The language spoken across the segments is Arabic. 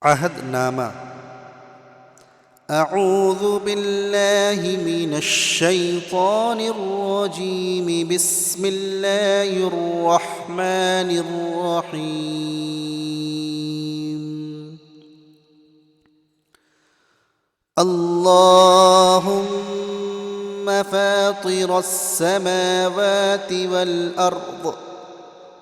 عهدنامہ أعوذ بالله من الشيطان الرجيم بسم الله الرحمن الرحيم اللهم فاطر السماوات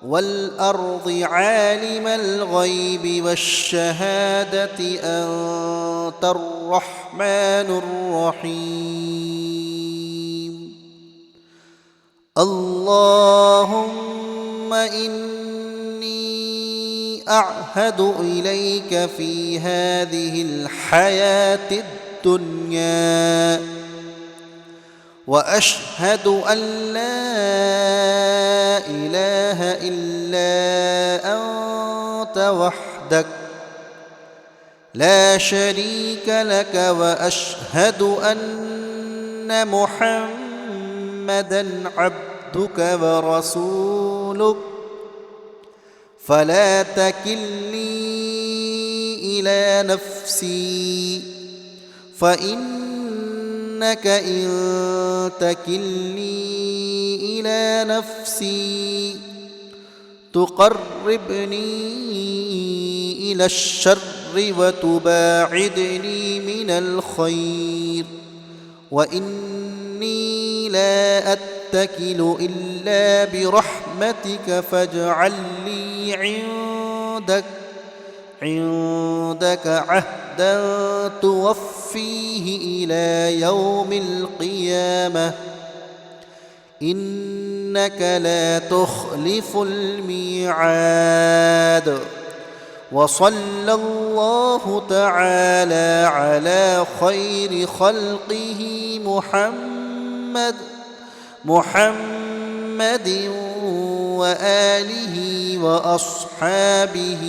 والأرض عالم الغيب والشهادة أنت الرحمن الرحيم اللهم إني أعهد إليك في هذه الحياة الدنيا وأشهد أن لا إله إلا أنت وحدك لا شريك لك وأشهد أن محمدًا عبدك ورسولك فلا تكلني إلى نفسي فإنك إن تكلني إلى نفسي تقربني إلى الشر وتباعدني من الخير وإني لا أتكل إلا برحمتك فاجعل لي عندك عهدا توفيه إلى يوم القيامة إنك لا تخلف الميعاد وصلى الله تعالى على خير خلقه محمد وآله وأصحابه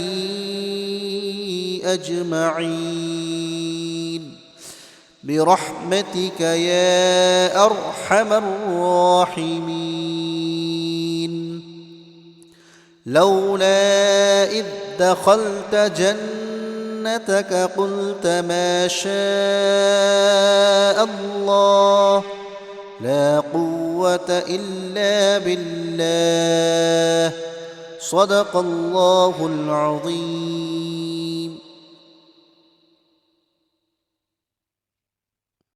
أجمعين برحمتك يا أرحم الراحمين لولا إذ دخلت جنتك قلت ما شاء الله لا قوة إلا بالله صدق الله العظيم.